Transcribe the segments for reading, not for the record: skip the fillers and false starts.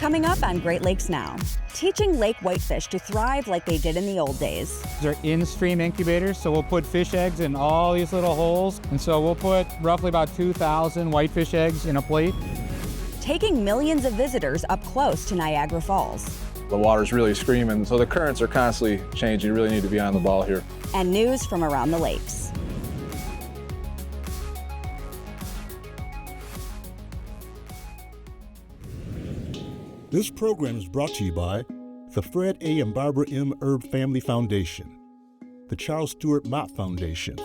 Coming up on Great Lakes Now, teaching lake whitefish to thrive like they did in the old days. They're in-stream incubators, so we'll put fish eggs in all these little holes. And so we'll put roughly about 2,000 whitefish eggs in a plate. Taking millions of visitors up close to Niagara Falls. The water's really screaming, so the currents are constantly changing. You really need to be on the ball here. And news from around the lakes. This program is brought to you by the Fred A. and Barbara M. Erb Family Foundation, the Charles Stewart Mott Foundation,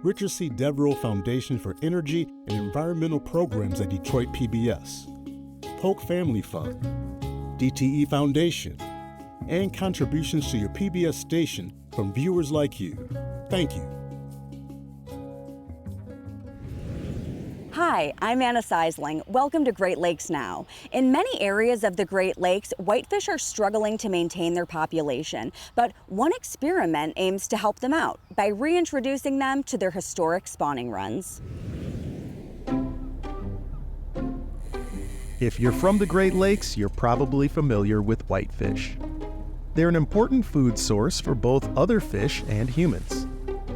Richard C. Devereaux Foundation for Energy and Environmental Programs at Detroit PBS, Polk Family Fund, DTE Foundation, and contributions to your PBS station from viewers like you. Thank you. Hi, I'm Anna Seisling. Welcome to Great Lakes Now. In many areas of the Great Lakes, whitefish are struggling to maintain their population, but one experiment aims to help them out by reintroducing them to their historic spawning runs. If you're from the Great Lakes, you're probably familiar with whitefish. They're an important food source for both other fish and humans.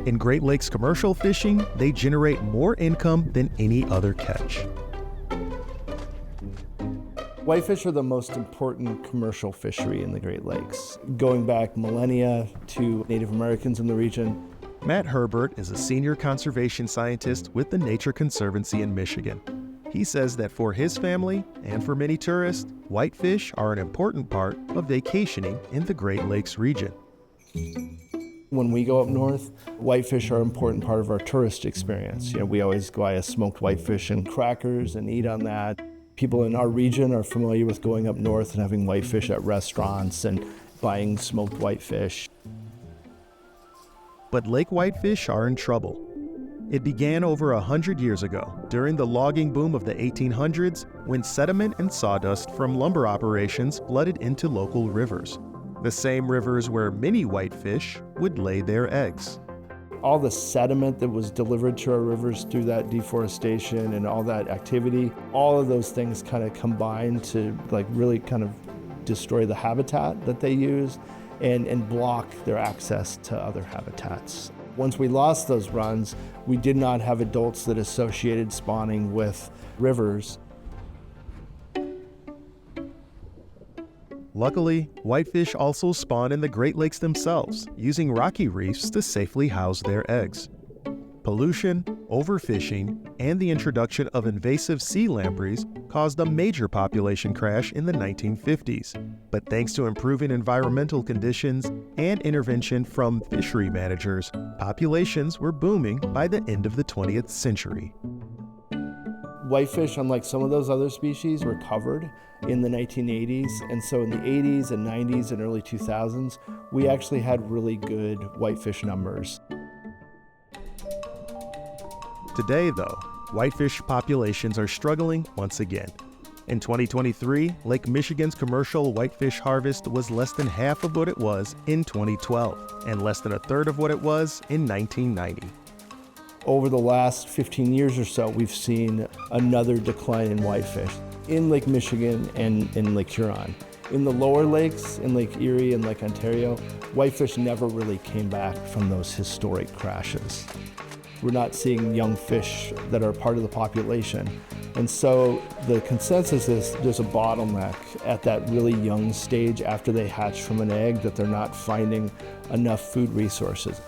In Great Lakes commercial fishing, they generate more income than any other catch. Whitefish are the most important commercial fishery in the Great Lakes, going back millennia to Native Americans in the region. Matt Herbert is a senior conservation scientist with the Nature Conservancy in Michigan. He says that for his family and for many tourists, whitefish are an important part of vacationing in the Great Lakes region. When we go up north, whitefish are an important part of our tourist experience. We always buy a smoked whitefish and crackers and eat on that. People in our region are familiar with going up north and having whitefish at restaurants and buying smoked whitefish. But lake whitefish are in trouble. It began over 100 years ago, during the logging boom of the 1800s, when sediment and sawdust from lumber operations flooded into local rivers. The same rivers where many whitefish would lay their eggs. All the sediment that was delivered to our rivers through that deforestation and all that activity, all of those things kind of combined to really kind of destroy the habitat that they use and block their access to other habitats. Once we lost those runs, we did not have adults that associated spawning with rivers. Luckily, whitefish also spawn in the Great Lakes themselves, using rocky reefs to safely house their eggs. Pollution, overfishing, and the introduction of invasive sea lampreys caused a major population crash in the 1950s. But thanks to improving environmental conditions and intervention from fishery managers, populations were booming by the end of the 20th century. Whitefish, unlike some of those other species, recovered in the 1980s, and so in the 80s and 90s and early 2000s, we actually had really good whitefish numbers. Today, though, whitefish populations are struggling once again. In 2023, Lake Michigan's commercial whitefish harvest was less than half of what it was in 2012, and less than a third of what it was in 1990. Over the last 15 years or so, we've seen another decline in whitefish in Lake Michigan and in Lake Huron. In the lower lakes, in Lake Erie and Lake Ontario, whitefish never really came back from those historic crashes. We're not seeing young fish that are part of the population. And so the consensus is there's a bottleneck at that really young stage after they hatch from an egg, that they're not finding enough food resources.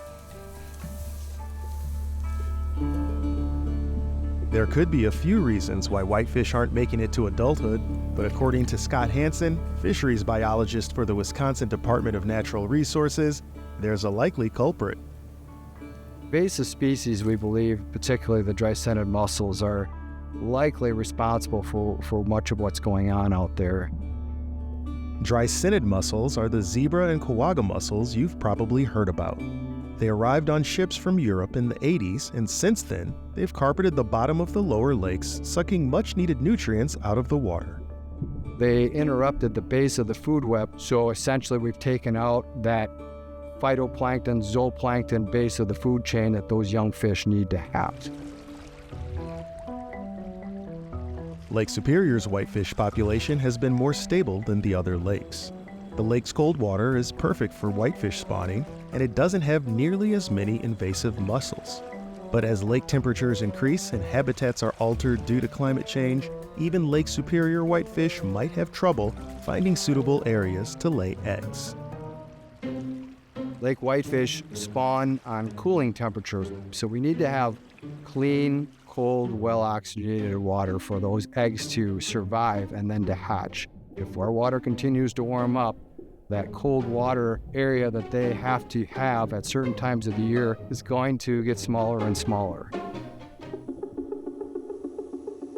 There could be a few reasons why whitefish aren't making it to adulthood, but according to Scott Hansen, fisheries biologist for the Wisconsin Department of Natural Resources, there's a likely culprit. Invasive species, we believe, particularly the dry-scented mussels, are likely responsible for much of what's going on out there. Dry-scented mussels are the zebra and quagga mussels you've probably heard about. They arrived on ships from Europe in the 80s, and since then, they've carpeted the bottom of the lower lakes, sucking much-needed nutrients out of the water. They interrupted the base of the food web, so essentially we've taken out that phytoplankton, zooplankton base of the food chain that those young fish need to have. Lake Superior's whitefish population has been more stable than the other lakes. The lake's cold water is perfect for whitefish spawning, and it doesn't have nearly as many invasive mussels. But as lake temperatures increase and habitats are altered due to climate change, even Lake Superior whitefish might have trouble finding suitable areas to lay eggs. Lake whitefish spawn on cooling temperatures, so we need to have clean, cold, well-oxygenated water for those eggs to survive and then to hatch. If our water continues to warm up, that cold water area that they have to have at certain times of the year is going to get smaller and smaller.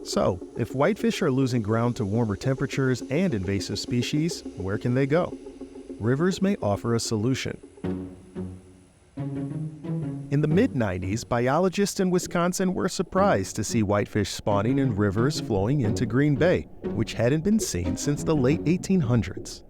So, if whitefish are losing ground to warmer temperatures and invasive species, where can they go? Rivers may offer a solution. In the mid-90s, biologists in Wisconsin were surprised to see whitefish spawning in rivers flowing into Green Bay, which hadn't been seen since the late 1800s.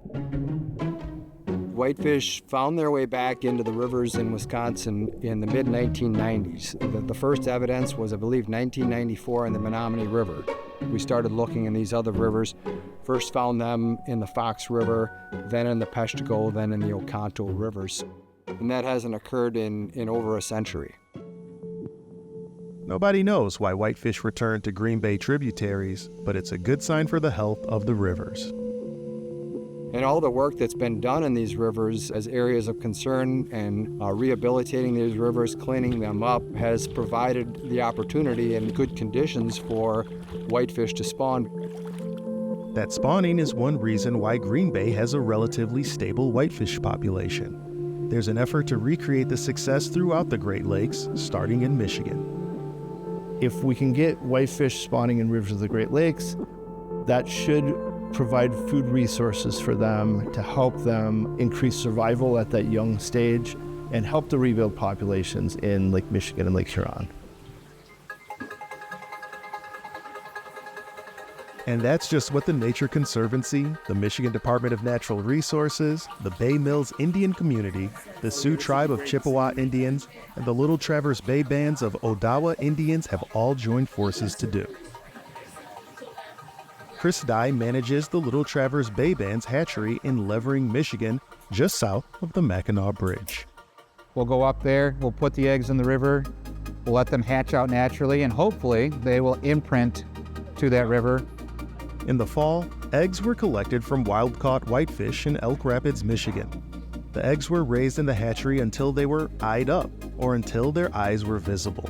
Whitefish found their way back into the rivers in Wisconsin in the mid-1990s. The first evidence was, I believe, 1994 in the Menominee River. We started looking in these other rivers. First found them in the Fox River, then in the Peshtigo, then in the Oconto rivers. And that hasn't occurred in over a century. Nobody knows why whitefish return to Green Bay tributaries, but it's a good sign for the health of the rivers. And all the work that's been done in these rivers as areas of concern and rehabilitating these rivers, cleaning them up, has provided the opportunity and good conditions for whitefish to spawn. That spawning is one reason why Green Bay has a relatively stable whitefish population. There's an effort to recreate the success throughout the Great Lakes, starting in Michigan. If we can get whitefish spawning in rivers of the Great Lakes, that should provide food resources for them to help them increase survival at that young stage and help to rebuild populations in Lake Michigan and Lake Huron. And that's just what the Nature Conservancy, the Michigan Department of Natural Resources, the Bay Mills Indian Community, the Sioux Tribe of Chippewa Indians, and the Little Traverse Bay bands of Odawa Indians have all joined forces to do. Chris Dye manages the Little Traverse Bay Band's hatchery in Levering, Michigan, just south of the Mackinac Bridge. We'll go up there, we'll put the eggs in the river, we'll let them hatch out naturally, and hopefully they will imprint to that river. In the fall, eggs were collected from wild-caught whitefish in Elk Rapids, Michigan. The eggs were raised in the hatchery until they were eyed up, or until their eyes were visible.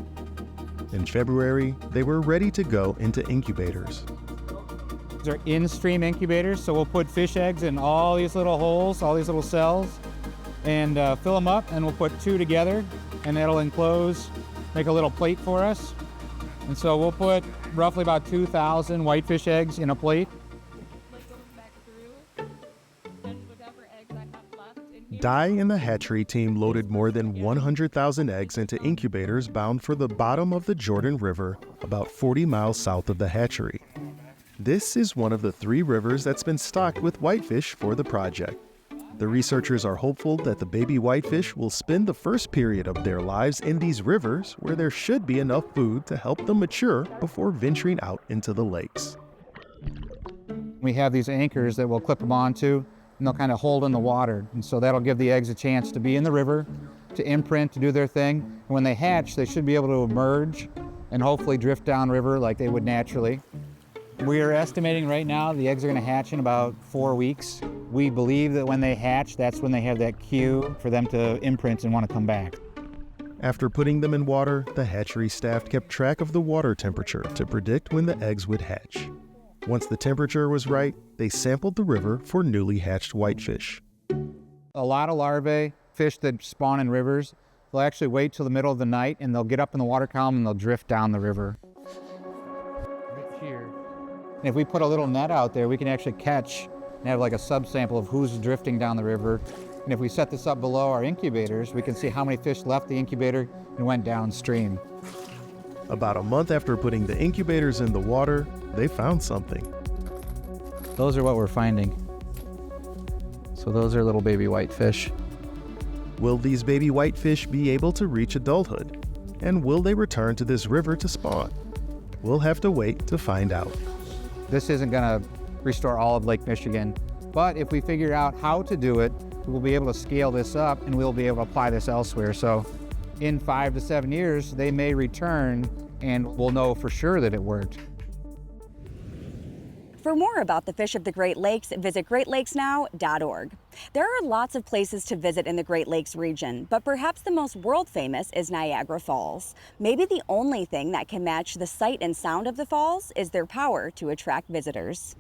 In February, they were ready to go into incubators. These are in-stream incubators, so we'll put fish eggs in all these little holes, all these little cells, and fill them up, and we'll put 2 together, and that'll enclose, make a little plate for us. And so we'll put roughly about 2,000 whitefish eggs in a plate. Dye and the hatchery team loaded more than 100,000 eggs into incubators bound for the bottom of the Jordan River, about 40 miles south of the hatchery. This is one of the 3 rivers that's been stocked with whitefish for the project. The researchers are hopeful that the baby whitefish will spend the first period of their lives in these rivers where there should be enough food to help them mature before venturing out into the lakes. We have these anchors that we'll clip them onto, and they'll kind of hold in the water. And so that'll give the eggs a chance to be in the river, to imprint, to do their thing. And when they hatch, they should be able to emerge and hopefully drift downriver like they would naturally. We are estimating right now the eggs are going to hatch in about 4 weeks. We believe that when they hatch, that's when they have that cue for them to imprint and want to come back. After putting them in water, the hatchery staff kept track of the water temperature to predict when the eggs would hatch. Once the temperature was right, they sampled the river for newly hatched whitefish. A lot of larvae, fish that spawn in rivers, they'll actually wait till the middle of the night and they'll get up in the water column and they'll drift down the river. Right here. And if we put a little net out there, we can actually catch and have like a subsample of who's drifting down the river. And if we set this up below our incubators, we can see how many fish left the incubator and went downstream. About a month after putting the incubators in the water, they found something. Those are what we're finding. So those are little baby whitefish. Will these baby whitefish be able to reach adulthood? And will they return to this river to spawn? We'll have to wait to find out. This isn't going to restore all of Lake Michigan, but if we figure out how to do it, we'll be able to scale this up and we'll be able to apply this elsewhere. So in 5 to 7 years, they may return and we'll know for sure that it worked. For more about the fish of the Great Lakes, visit greatlakesnow.org. There are lots of places to visit in the Great Lakes region, but perhaps the most world famous is Niagara Falls. Maybe the only thing that can match the sight and sound of the falls is their power to attract visitors.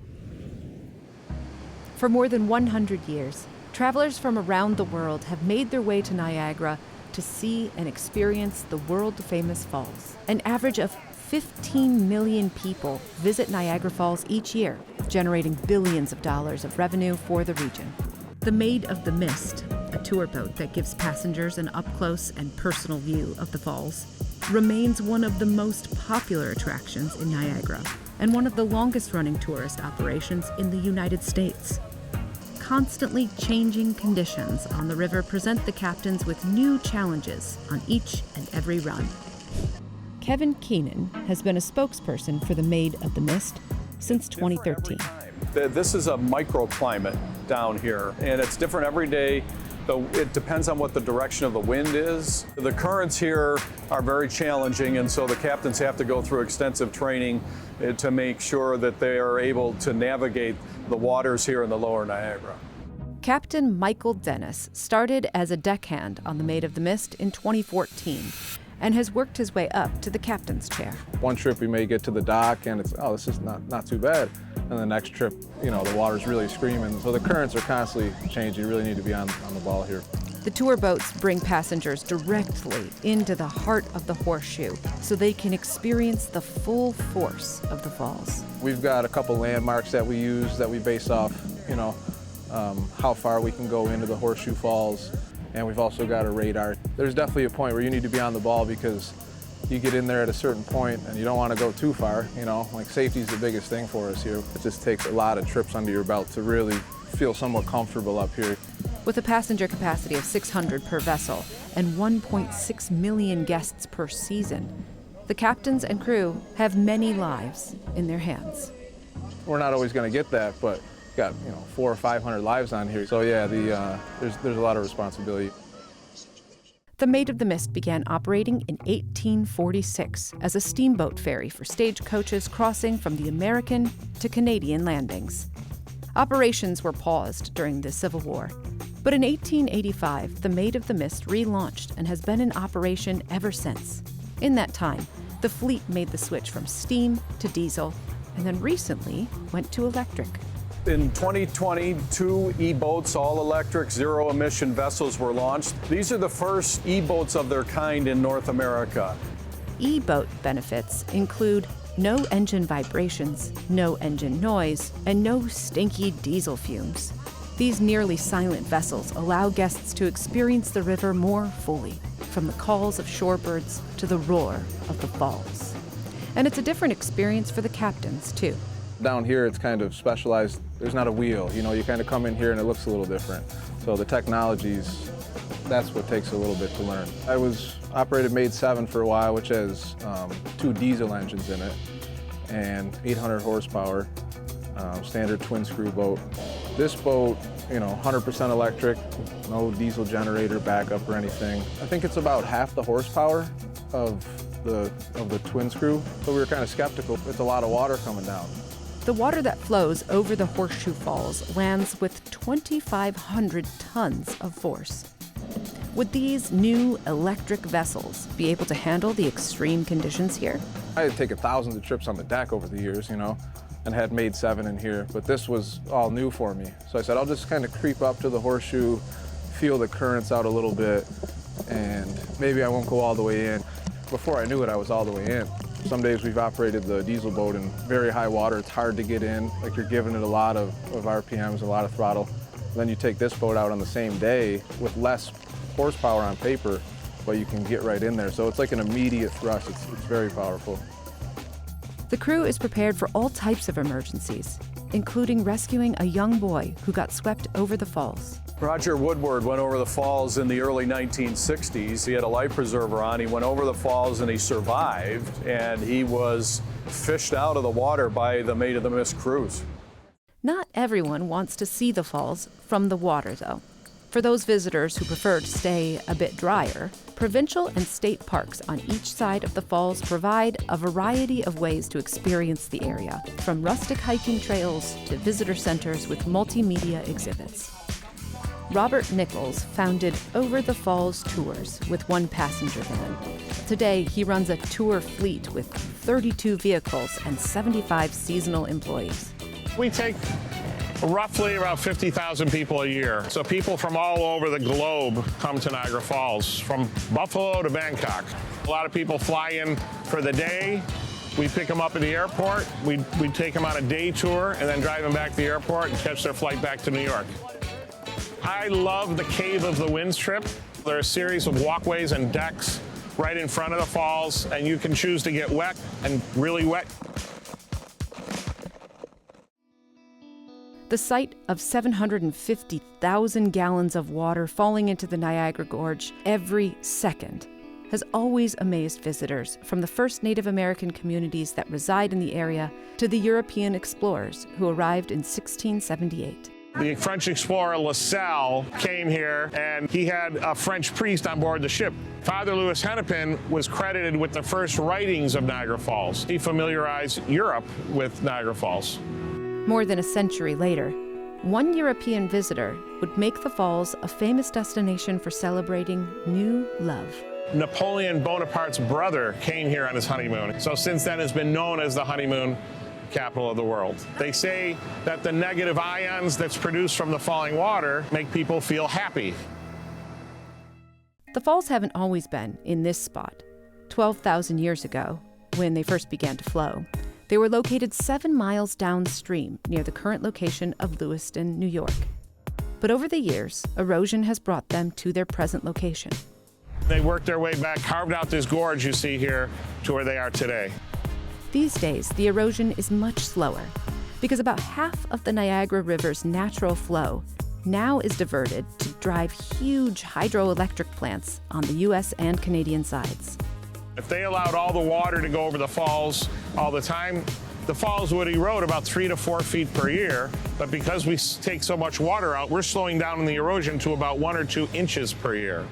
For more than 100 years, travelers from around the world have made their way to Niagara to see and experience the world-famous falls. An average of 15 million people visit Niagara Falls each year, generating billions of dollars of revenue for the region. The Maid of the Mist, a tour boat that gives passengers an up-close and personal view of the falls, remains one of the most popular attractions in Niagara and one of the longest-running tourist operations in the United States. Constantly changing conditions on the river present the captains with new challenges on each and every run. Kevin Keenan has been a spokesperson for the Maid of the Mist since 2013. This is a microclimate down here, and it's different every day. It depends on what the direction of the wind is. The currents here are very challenging, and so the captains have to go through extensive training to make sure that they are able to navigate the waters here in the lower Niagara. Captain Michael Dennis started as a deckhand on the Maid of the Mist in 2014 and has worked his way up to the captain's chair. One trip we may get to the dock and it's, oh, this is not too bad. And the next trip, you know, the water's really screaming. So the currents are constantly changing. You really need to be on the ball here. The tour boats bring passengers directly into the heart of the horseshoe so they can experience the full force of the falls. We've got a couple landmarks that we use that we base off, you know, how far we can go into the Horseshoe Falls. And we've also got a radar. There's definitely a point where you need to be on the ball because you get in there at a certain point and you don't want to go too far, you know, like safety is the biggest thing for us here. It just takes a lot of trips under your belt to really feel somewhat comfortable up here. With a passenger capacity of 600 per vessel and 1.6 million guests per season, the captains and crew have many lives in their hands. We're not always going to get that, but got, you know, 400 or 500 lives on here. So yeah, there's a lot of responsibility. The Maid of the Mist began operating in 1846 as a steamboat ferry for stagecoaches crossing from the American to Canadian landings. Operations were paused during the Civil War, but in 1885, the Maid of the Mist relaunched and has been in operation ever since. In that time, the fleet made the switch from steam to diesel, and then recently went to electric. In 2020, 2 e-boats, all electric, zero emission vessels were launched. These are the first e-boats of their kind in North America. E-boat benefits include no engine vibrations, no engine noise, and no stinky diesel fumes. These nearly silent vessels allow guests to experience the river more fully, from the calls of shorebirds to the roar of the falls. And it's a different experience for the captains, too. Down here, it's kind of specialized. There's not a wheel. You know, you kind of come in here and it looks a little different. So the technologies, that's what takes a little bit to learn. I operated Maid 7 for a while, which has 2 diesel engines in it and 800 horsepower, standard twin screw boat. This boat, you know, 100% electric, no diesel generator backup or anything. I think it's about half the horsepower of the twin screw, so we were kind of skeptical. It's a lot of water coming down. The water that flows over the Horseshoe Falls lands with 2,500 tons of force. Would these new electric vessels be able to handle the extreme conditions here? I had taken thousands of trips on the deck over the years, you know, and had Maid 7 in here, but this was all new for me. So I said, I'll just kind of creep up to the Horseshoe, feel the currents out a little bit, and maybe I won't go all the way in. Before I knew it, I was all the way in. Some days we've operated the diesel boat in very high water. It's hard to get in, like you're giving it a lot of RPMs, a lot of throttle. Then you take this boat out on the same day with less horsepower on paper, but you can get right in there. So it's like an immediate thrust. It's very powerful. The crew is prepared for all types of emergencies, including rescuing a young boy who got swept over the falls. Roger Woodward went over the falls in the early 1960s. He had a life preserver on. He went over the falls and he survived, and he was fished out of the water by the Maid of the Mist cruise. Not everyone wants to see the falls from the water, though. For those visitors who prefer to stay a bit drier, provincial and state parks on each side of the falls provide a variety of ways to experience the area, from rustic hiking trails to visitor centers with multimedia exhibits. Robert Nichols founded Over the Falls Tours with one passenger van. Today, he runs a tour fleet with 32 vehicles and 75 seasonal employees. We take roughly about 50,000 people a year. So people from all over the globe come to Niagara Falls, from Buffalo to Bangkok. A lot of people fly in for the day. We pick them up at the airport. We take them on a day tour and then drive them back to the airport and catch their flight back to New York. I love the Cave of the Winds trip. There are a series of walkways and decks right in front of the falls, and you can choose to get wet and really wet. The sight of 750,000 gallons of water falling into the Niagara Gorge every second has always amazed visitors, from the first Native American communities that reside in the area to the European explorers who arrived in 1678. The French explorer La Salle came here, and he had a French priest on board the ship. Father Louis Hennepin was credited with the first writings of Niagara Falls. He familiarized Europe with Niagara Falls. More than a century later, one European visitor would make the falls a famous destination for celebrating new love. Napoleon Bonaparte's brother came here on his honeymoon, so since then it's been known as the honeymoon capital of the world. They say that the negative ions that's produced from the falling water make people feel happy. The falls haven't always been in this spot. 12,000 years ago, when they first began to flow, they were located 7 miles downstream near the current location of Lewiston, New York. But over the years, erosion has brought them to their present location. They worked their way back, carved out this gorge you see here to where they are today. These days, the erosion is much slower because about half of the Niagara River's natural flow now is diverted to drive huge hydroelectric plants on the U.S. and Canadian sides. If they allowed all the water to go over the falls all the time, the falls would erode about 3 to 4 feet per year. But because we take so much water out, we're slowing down the erosion to about 1 or 2 inches per year.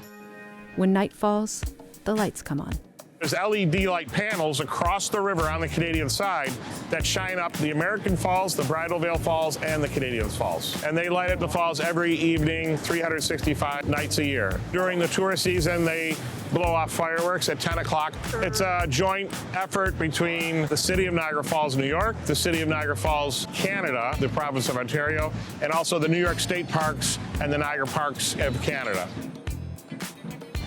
When night falls, the lights come on. There's LED light panels across the river on the Canadian side that shine up the American Falls, the Bridal Veil Falls, and the Canadian Falls. And they light up the falls every evening, 365 nights a year. During the tourist season, they blow off fireworks at 10 o'clock. It's a joint effort between the City of Niagara Falls, New York, the City of Niagara Falls, Canada, the province of Ontario, and also the New York State Parks and the Niagara Parks of Canada.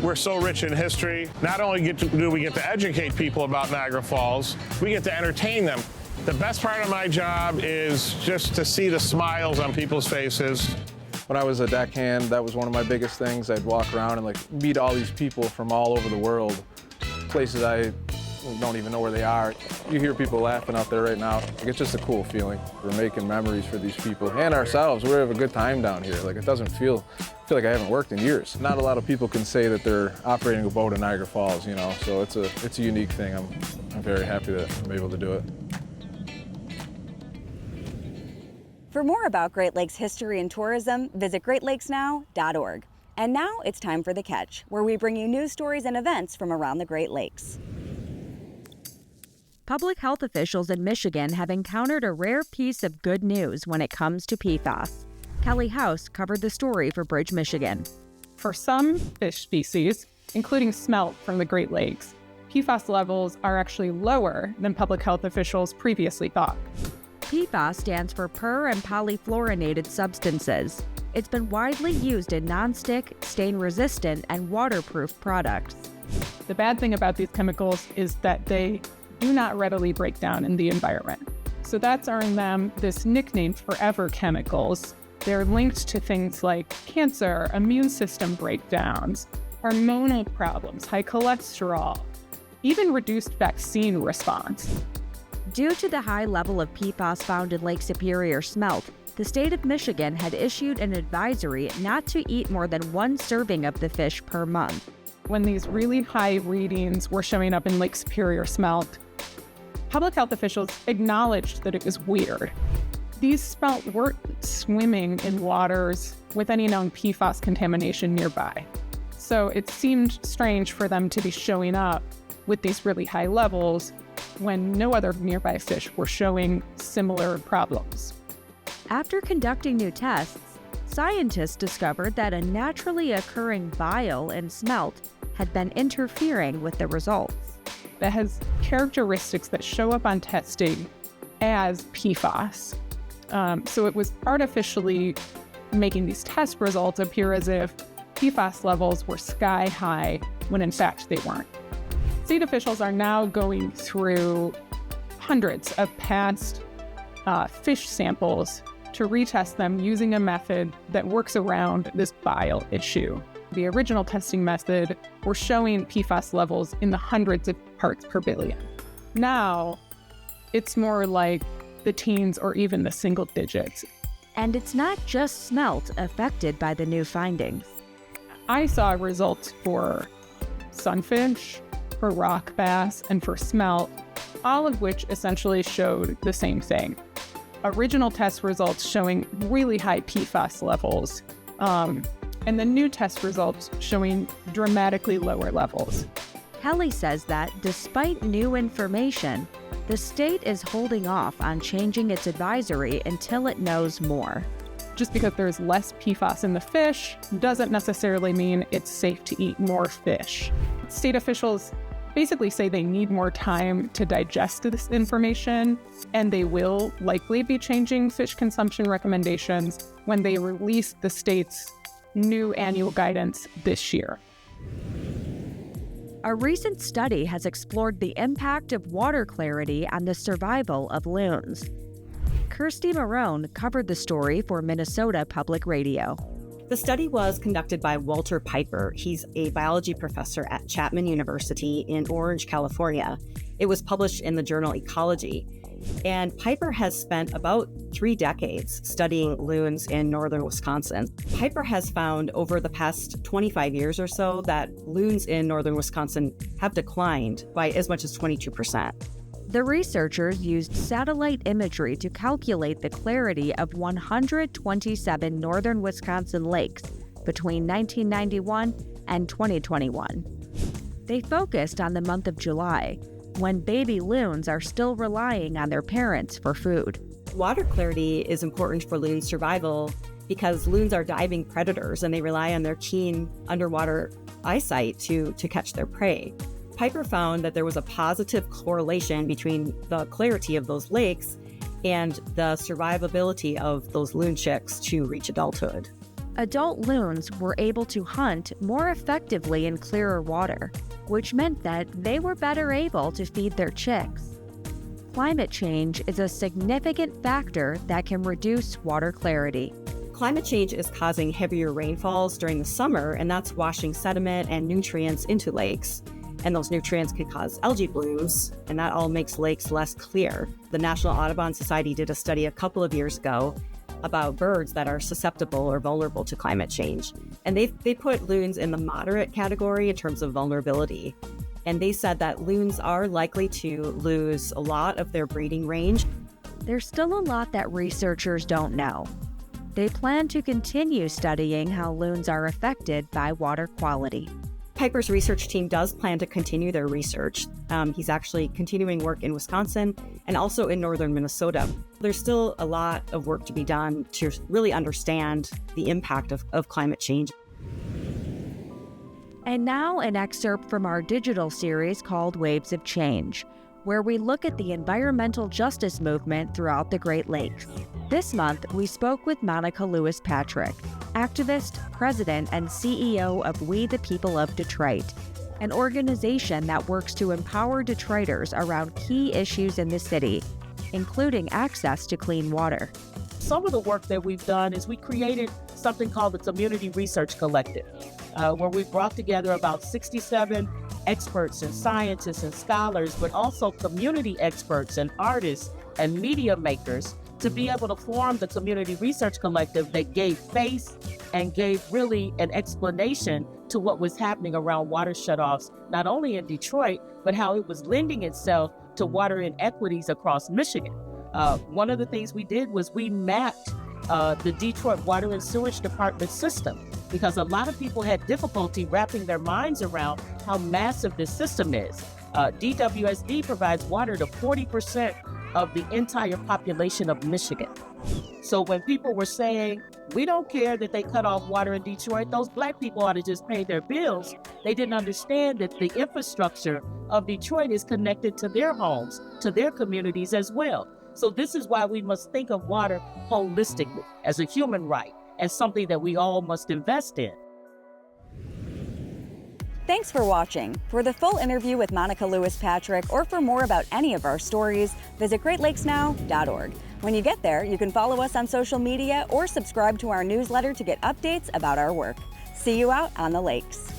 We're so rich in history. Not only do we get to educate people about Niagara Falls, we get to entertain them. The best part of my job is just to see the smiles on people's faces. When I was a deckhand, that was one of my biggest things. I'd walk around and meet all these people from all over the world, places I don't even know where they are. You hear people laughing out there right now. It's just a cool feeling. We're making memories for these people and ourselves. We have a good time down here. It doesn't feel like I haven't worked in years. Not a lot of people can say that they're operating a boat in Niagara Falls, so it's a unique thing. I'm very happy that I'm able to do it. For more about Great Lakes history and tourism, visit greatlakesnow.org. And now it's time for The Catch, where we bring you news stories and events from around the Great Lakes. Public health officials in Michigan have encountered a rare piece of good news when it comes to PFAS. Kelly House covered the story for Bridge, Michigan. For some fish species, including smelt from the Great Lakes, PFAS levels are actually lower than public health officials previously thought. PFAS stands for per- and polyfluorinated substances. It's been widely used in nonstick, stain-resistant, and waterproof products. The bad thing about these chemicals is that they do not readily break down in the environment. So that's earned them this nickname forever chemicals. They're linked to things like cancer, immune system breakdowns, hormonal problems, high cholesterol, even reduced vaccine response. Due to the high level of PFAS found in Lake Superior smelt, the state of Michigan had issued an advisory not to eat more than 1 serving of the fish per month. When these really high readings were showing up in Lake Superior smelt, public health officials acknowledged that it was weird. These smelt weren't swimming in waters with any known PFAS contamination nearby. So it seemed strange for them to be showing up with these really high levels when no other nearby fish were showing similar problems. After conducting new tests, scientists discovered that a naturally occurring bile in smelt had been interfering with the results. That has characteristics that show up on testing as PFAS. So it was artificially making these test results appear as if PFAS levels were sky high when in fact they weren't. State officials are now going through hundreds of past fish samples to retest them using a method that works around this bile issue. The original testing method were showing PFAS levels in the hundreds of parts per billion. Now, it's more like the teens or even the single digits. And it's not just smelt affected by the new findings. I saw results for sunfish, for rock bass, and for smelt, all of which essentially showed the same thing. Original test results showing really high PFAS levels, and the new test results showing dramatically lower levels. Kelly says that despite new information, the state is holding off on changing its advisory until it knows more. Just because there's less PFAS in the fish doesn't necessarily mean it's safe to eat more fish. State officials basically say they need more time to digest this information, and they will likely be changing fish consumption recommendations when they release the state's new annual guidance this year. A recent study has explored the impact of water clarity on the survival of loons. Kirsty Marone covered the story for Minnesota Public Radio. The study was conducted by Walter Piper. He's a biology professor at Chapman University in Orange, California. It was published in the journal Ecology. And Piper has spent about 3 decades studying loons in northern Wisconsin. Piper has found over the past 25 years or so that loons in northern Wisconsin have declined by as much as 22%. The researchers used satellite imagery to calculate the clarity of 127 northern Wisconsin lakes between 1991 and 2021. They focused on the month of July, when baby loons are still relying on their parents for food. Water clarity is important for loon survival because loons are diving predators and they rely on their keen underwater eyesight to catch their prey. Piper found that there was a positive correlation between the clarity of those lakes and the survivability of those loon chicks to reach adulthood. Adult loons were able to hunt more effectively in clearer water, which meant that they were better able to feed their chicks. Climate change is a significant factor that can reduce water clarity. Climate change is causing heavier rainfalls during the summer, and that's washing sediment and nutrients into lakes. And those nutrients can cause algae blooms, and that all makes lakes less clear. The National Audubon Society did a study a couple of years ago about birds that are susceptible or vulnerable to climate change. And they put loons in the moderate category in terms of vulnerability. And they said that loons are likely to lose a lot of their breeding range. There's still a lot that researchers don't know. They plan to continue studying how loons are affected by water quality. Piper's research team does plan to continue their research. He's actually continuing work in Wisconsin and also in northern Minnesota. There's still a lot of work to be done to really understand the impact of climate change. And now an excerpt from our digital series called Waves of Change, where we look at the environmental justice movement throughout the Great Lakes. This month, we spoke with Monica Lewis-Patrick, activist, president, and CEO of We the People of Detroit, an organization that works to empower Detroiters around key issues in the city, including access to clean water. Some of the work that we've done is we created something called the Community Research Collective, where we brought together about 67 experts and scientists and scholars, but also community experts and artists and media makers to be able to form the Community Research Collective that gave face and gave really an explanation to what was happening around water shutoffs, not only in Detroit, but how it was lending itself to water inequities across Michigan. One of the things we did was we mapped the Detroit Water and Sewage Department system, because a lot of people had difficulty wrapping their minds around how massive this system is. DWSD provides water to 40% of the entire population of Michigan. So when people were saying, we don't care that they cut off water in Detroit, those black people ought to just pay their bills, they didn't understand that the infrastructure of Detroit is connected to their homes, to their communities as well. So this is why we must think of water holistically, as a human right, as something that we all must invest in. Thanks for watching. For the full interview with Monica Lewis Patrick, or for more about any of our stories, visit greatlakesnow.org. When you get there, you can follow us on social media or subscribe to our newsletter to get updates about our work. See you out on the lakes.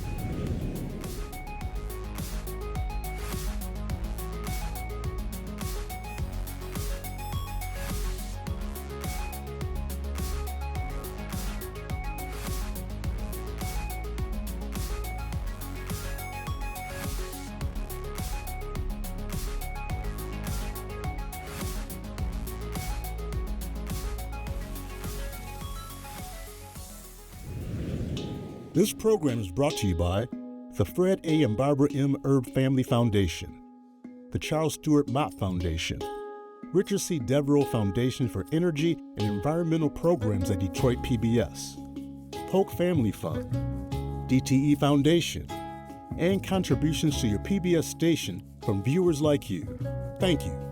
This program is brought to you by the Fred A. and Barbara M. Erb Family Foundation, the Charles Stewart Mott Foundation, Richard C. Devereaux Foundation for Energy and Environmental Programs at Detroit PBS, Polk Family Fund, DTE Foundation, and contributions to your PBS station from viewers like you. Thank you.